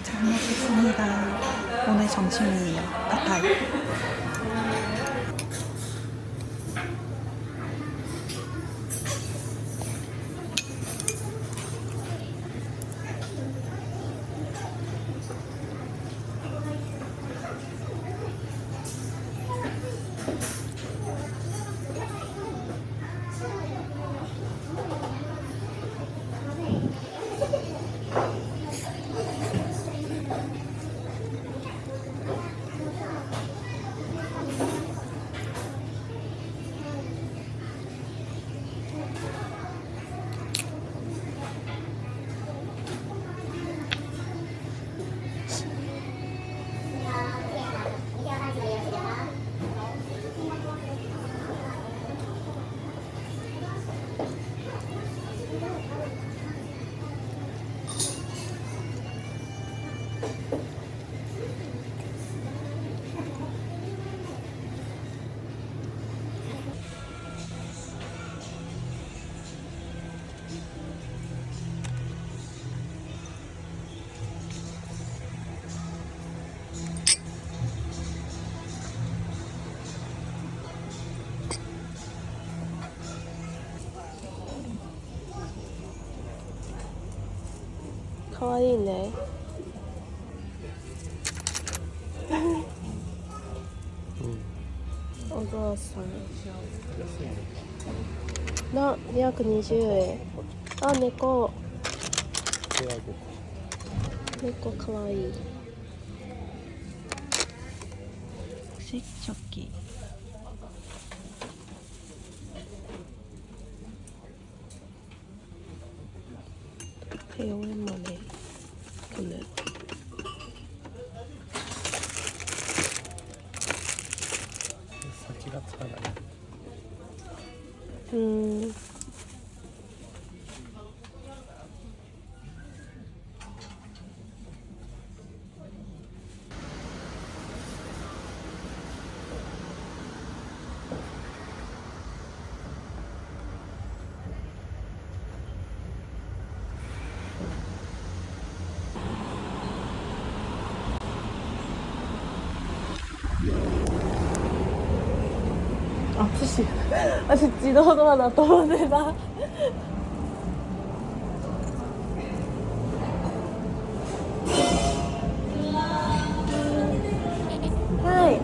잘 먹겠습니다. 오늘 점심이에요. 팟타이. 가와이네. 어두웠어요. 나 220円。あ、猫。猫かわいい。 식초기. 되게 오랜만에 보는. 사기가 차나요? 아, 푸시. 아, 진짜自動ドアだと思ってた。はい。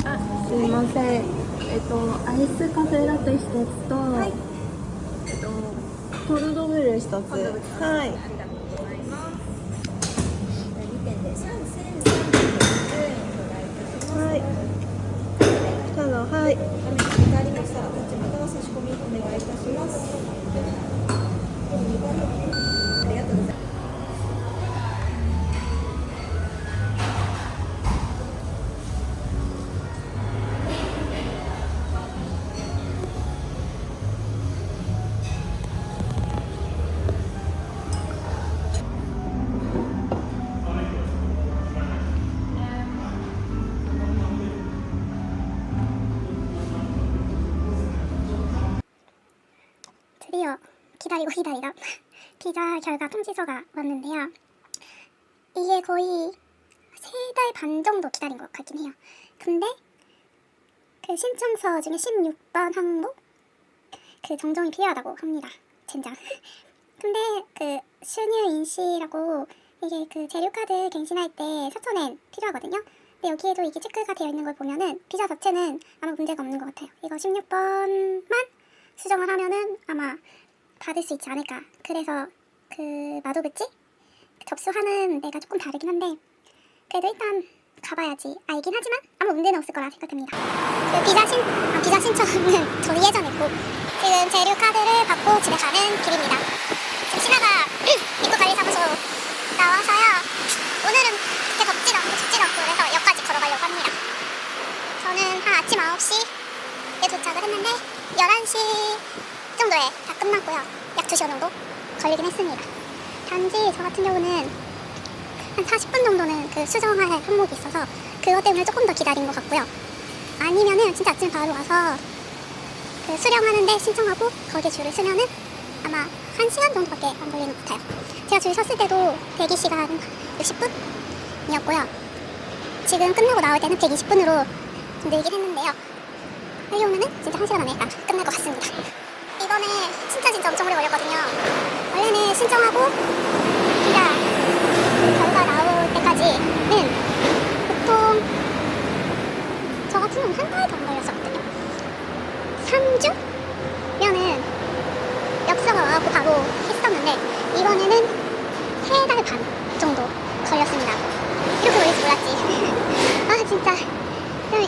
あ、すいません。アイスカフェラテ一つと、はい、コルドブル一つ。はい。ありがとうございます。2点で3310円頂戴いたします。はい。ただ、はい。画面が切り替わりましたら、タッチまたは差し込みお願いいたします。ありがとうございます。드디어 기다리고 기다리던 비자 결과 통지서가 왔는데요. 이게 거의 3달 반 정도 기다린 것 같긴 해요. 근데 그 신청서 중에 16번 항목 그 정정이 필요하다고 합니다. 젠장. 근데 그収入 인시라고 이게 그 재료카드 갱신할 때 4,000엔 필요하거든요. 근데 여기에도 이게 체크가 되어 있는 걸 보면은 비자 자체는 아마 문제가 없는 것 같아요. 이거 16번만 수정을 하면은 아마 받을 수 있지 않을까. 그래서 그窓口 접수하는 데가 조금 다르긴 한데 그래도 일단 가봐야지 알긴 하지만 아무 문제는 없을 거라 생각됩니다. 그 비자 신청은 저도 예전에 했고 지금 재료 카드를 받고 집에 가는 길입니다. 지금 신하가 입국관리사무소 나와서요. 오늘은 그렇게 덥지도 않고 춥지도 않고 그래서 역까지 걸어가려고 합니다. 저는 한 아침 9시에 도착을 했는데 11시 정도에 다 끝났고요. 약 2시간 정도 걸리긴 했습니다. 단지 저 같은 경우는 한 40분 정도는 그 수정할 항목이 있어서 그것 때문에 조금 더 기다린 것 같고요. 아니면은 진짜 아침에 바로 와서 그 수령하는데 신청하고 거기에 줄을 서면은 아마 1시간 정도밖에 안 걸리는 것 같아요. 제가 줄 섰을 때도 대기 시간 60분이었고요. 지금 끝나고 나올 때는 120분으로 좀 늘긴 했는데요. 여기 오면은 진짜 1시간 안에 다 끝날 것 같습니다. 이번에 진짜 엄청 오래 걸렸거든요. 원래는 신청하고 비자 결과 나올 때까지는 보통 저 같은 경우는 한 달도 안 걸렸었거든요. 3주면은 엽서가 와갖고 바로 했었는데 이번에는 3달 반 정도 걸렸습니다. 이렇게 걸릴 줄 몰랐지. 아 진짜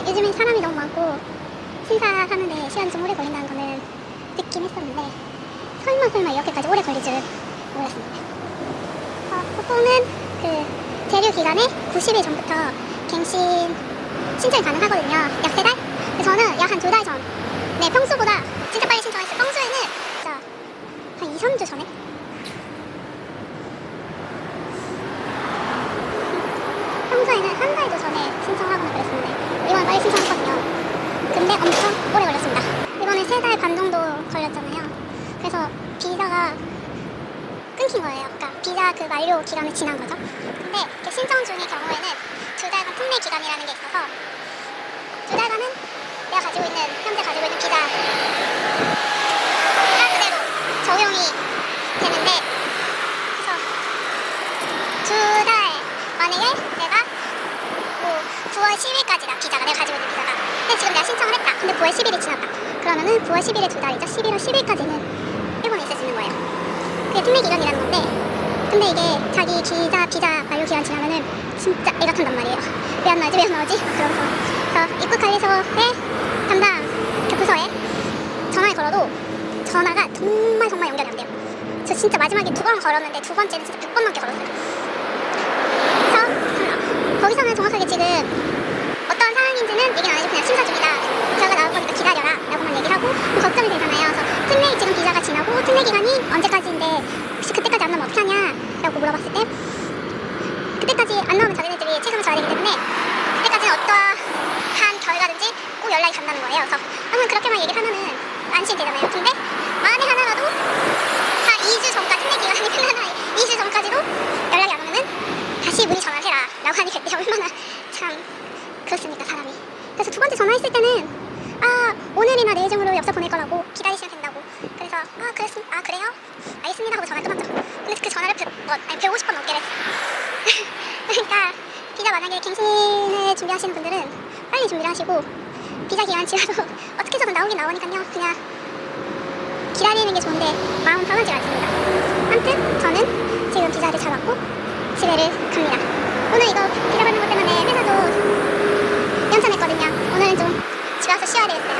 요즘엔 사람이 너무 많고 심사하는데 시간이 좀 오래 걸린다는 거는 듣긴 했었는데 설마 이렇게까지 오래 걸릴 줄은 몰랐습니다. 보통은 그 재료 기간에 90일 전부터 갱신 신청이 가능하거든요. 약 3달? 저는 약 한 2달 전. 네, 평소보다 진짜 빨리 신청했어요. 평소에는 진짜 한 2, 3주 전에? 평소에는 한 달도 전에 신청하거나 그랬었는데 이번에 빨리 신청했거든요. 근데 엄청 오래 걸렸습니다. 이번에 3달 반 정도 걸렸잖아요. 그래서 비자가 끊긴 거예요. 그러니까 비자 그 만료 기간을 지난 거죠. 근데 그 신청 중의 경우에는 2달간 특례 기간이라는 게 있어서 2달간은 내가 가지고 있는 현재 가지고 있는 비자가 그대로 적용이 되는데 그래서 2달 만약에 내가 뭐 9월 10일까지다 비자가 내가 가지고 있는 비자가 근데 지금 내가 신청을 했다. 근데 9월 10일이 지났다. 그러면은 9월 10일에 2달이죠. 11월 10일까지는 일본에 있을 수 있는 거예요. 그게 특례 기간이라는 건데 근데 이게 자기 비자 만료 기간 지나면은 진짜 애가 탄단 말이에요. 왜 안 나오지? 그러면서 입국 관리소에 담당 그 부서에 전화를 걸어도 전화가 정말 연결이 안 돼요. 저 진짜 마지막에 2번 걸었는데 2번째는 진짜 100번 넘게 걸었어요. 그래서 거기서는 정확하게 지금 어떤 상황인지는 얘기 안 해주고 그냥 심사 중이다. 결과 나올 거니까 기다려라 라고만 얘기를 하고 걱정이 되잖아요. 그래서 특례 지금 비자가 지나고 특례 기간이 언제까지인데 혹시 그때까지 안 나오면 어떻게 하냐 라고 물어봤을 때 그때까지 안 나오면 자기네들이 책임을 져야 되기 때문에 그때까지는 어떠한 결과든지 꼭 연락이 간다는 거예요. 그래서 그러면 그렇게만 얘기를 하면은 안심이 되잖아요. 근데 만에 하나라도 한 2주 전까지 특례 기간이 끝나나 2주 전까지도 연락이 안 오면은 다시 문의 전화를 해라 라고 하니까 얼마나 참 그렇습니까 사람이. 그래서 2번째 전화했을 때는 오늘이나 내일 중으로 엽서 보낼 거라고 기다리시면 된다고. 그래서 그래요? 알겠습니다 하고 전화 끊었죠. 근데 그 전화를 150번 넘게 했어요. 그러니까 비자 만약에 갱신을 준비하시는 분들은 빨리 준비를 하시고 비자 기간 지나도 어떻게 해서든 나오긴 나오니까요. 그냥 기다리는 게 좋은데 마음 편하지가 않습니다. 아무튼 저는 지금 비자를 잡았고 집에를 갑니다. 오늘 이거 비자 받는 것 때문에 회사도 연차냈거든요. 오늘은 좀 집에 와서 쉬어야 되겠어요.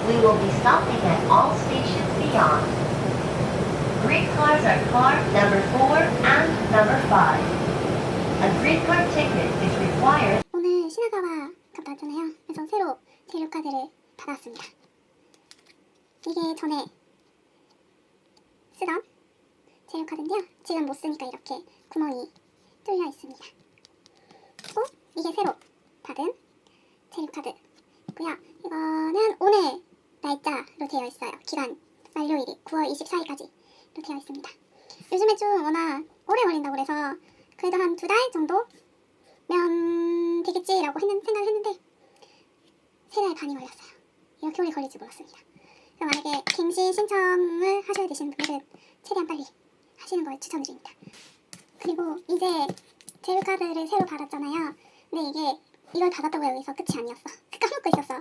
We will be stopping at all stations beyond. Green cars are car number 4 and number 5. A green card ticket certificate is required. 오늘 시나가와 갔다 왔잖아요. 그래서 새로 재료카드를 받았습니다. 이게 전에 쓰던 재료카드인데요. 지금 못 쓰니까 이렇게 구멍이 뚫려 있습니다. 또 이게 새로 받은 재료카드고요. 이거는 오늘 날짜로 되어 있어요. 기간 만료일이 9월 24일까지로 되어 있습니다. 요즘에 좀 워낙 오래 걸린다고 그래서 그래도 한 2달 정도면 되겠지라고 생각을 했는데 3달 반이 걸렸어요. 이렇게 오래 걸릴 줄 몰랐습니다. 그래서 만약에 갱신 신청을 하셔야 되시는 분들은 최대한 빨리 하시는 걸 추천드립니다. 그리고 이제 재료카드를 새로 받았잖아요. 근데 이걸 받았다고 여기서 끝이 아니었어. 까먹고 있었어.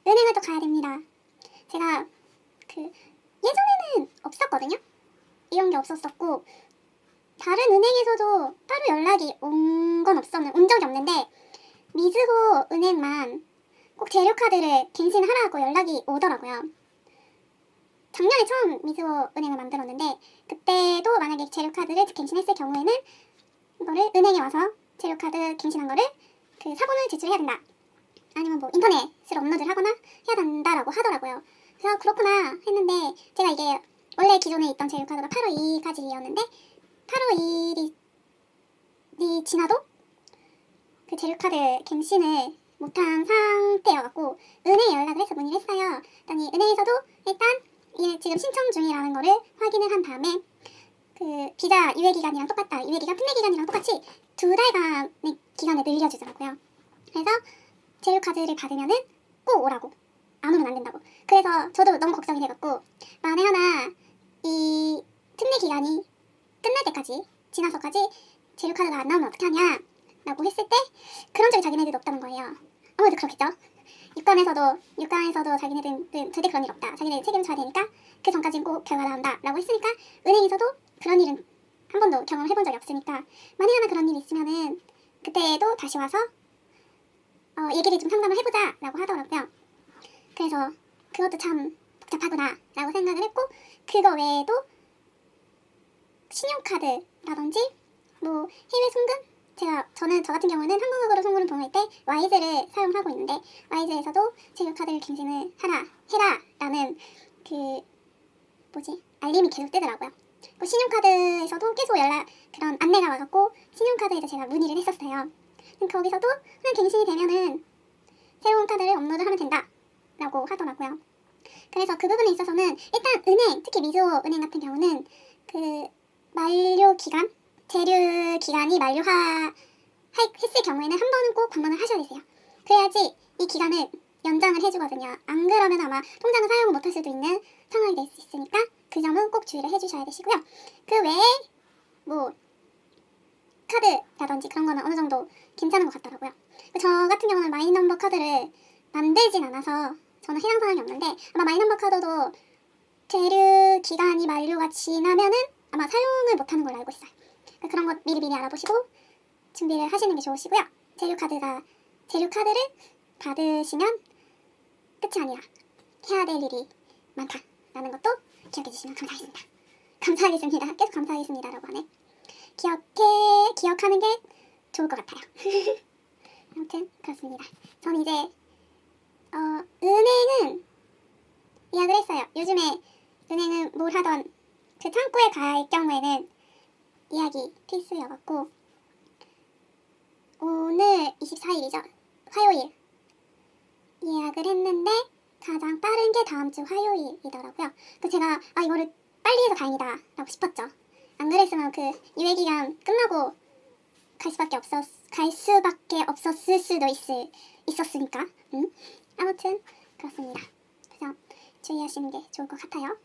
은행을 또 가야 됩니다. 제가 예전에는 없었거든요. 이런 게 없었었고 다른 은행에서도 따로 연락이 온 적이 없는데 미즈호 은행만 꼭 재료카드를 갱신하라고 연락이 오더라고요. 작년에 처음 미즈호 은행을 만들었는데 그때도 만약에 재료카드를 갱신했을 경우에는 이거를 은행에 와서 재료카드 갱신한 거를 사본을 제출해야 된다. 아니면 뭐 인터넷으로 업로드를 하거나 해야 된다라고 하더라고요. 그래서 그렇구나 했는데 제가 이게 원래 기존에 있던 재료카드가 8월 2일까지였는데 8월 2일이 지나도 그 재료카드 갱신을 못한 상태여갖고 은행에 연락을 해서 문의를 했어요. 그랬더니 은행에서도 일단 이게 지금 신청 중이라는 거를 확인을 한 다음에 비자 유예기간이랑 똑같다. 유예기간 특례기간이랑 똑같이 2달간의 기간을 늘려주더라고요. 그래서 재료카드를 받으면은 꼭 오라고. 안 오면 안 된다고. 그래서 저도 너무 걱정이 돼갖고 만에 하나 이 특례기간이 끝날 때까지 지나서까지 재료카드가 안 나오면 어떻게 하냐 라고 했을 때 그런 적이 자기네들도 없다는 거예요. 아무래도 그렇겠죠. 육감에서도 자기네들은 절대 그런 일 없다. 자기네들 책임져야 되니까 그 전까지는 꼭 결과 나온다 라고 했으니까 은행에서도 그런 일은 한 번도 경험해본 적이 없으니까 만에 하나 그런 일이 있으면은 그때도 다시 와서 얘기를 좀 상담을 해보자 라고 하더라고요. 그래서 그것도 참 복잡하구나 라고 생각을 했고 그거 외에도 신용카드라든지 뭐 해외 송금? 저 같은 경우는 한국어로 송금을 보낼 때 와이즈를 사용하고 있는데 와이즈에서도 재료카드를 갱신을 해라 라는 알림이 계속 뜨더라고요. 신용카드에서도 계속 그런 안내가 와갖고 신용카드에서 제가 문의를 했었어요. 거기서도 그냥 갱신이 되면은 새로운 카드를 업로드하면 된다 라고 하더라고요. 그래서 그 부분에 있어서는 일단 은행, 특히 미즈호 은행 같은 경우는 만료 기간, 재료 기간이 했을 경우에는 한 번은 꼭 방문을 하셔야 되세요. 그래야지 이 기간을 연장을 해주거든요. 안 그러면 아마 통장을 사용을 못할 수도 있는 상황이 될 수 있으니까 그 점은 꼭 주의를 해주셔야 되시고요. 그 외에 뭐 카드라든지 그런 거는 어느 정도 괜찮은 것 같더라고요. 저 같은 경우는 마이넘버 카드를 만들진 않아서 저는 해당 사항이 없는데 아마 마이넘버 카드도 재료 기간이 만료가 지나면은 아마 사용을 못하는 걸로 알고 있어요. 그러니까 그런 것 미리 알아보시고 준비를 하시는 게 좋으시고요. 재료카드를 받으시면 끝이 아니라 해야 될 일이 많다라는 것도 기억해 주시면 감사하겠습니다. 감사하겠습니다. 계속 감사하겠습니다라고 하네. 기억하는 게 좋을 것 같아요. 아무튼 그렇습니다. 전 이제 은행은 예약을 했어요. 요즘에 은행은 뭘 하던 창구에 갈 경우에는 예약이 필수여갖고 오늘 24일이죠. 화요일 예약을 했는데 가장 빠른 게 다음 주 화요일이더라고요. 그래서 제가 이거를 빨리 해서 다행이다 라고 싶었죠. 안 그랬으면 유예기간 끝나고 갈 수밖에 없었을 수도 있었으니까. 아무튼 그렇습니다. 그래서 주의하시는 게 좋을 것 같아요.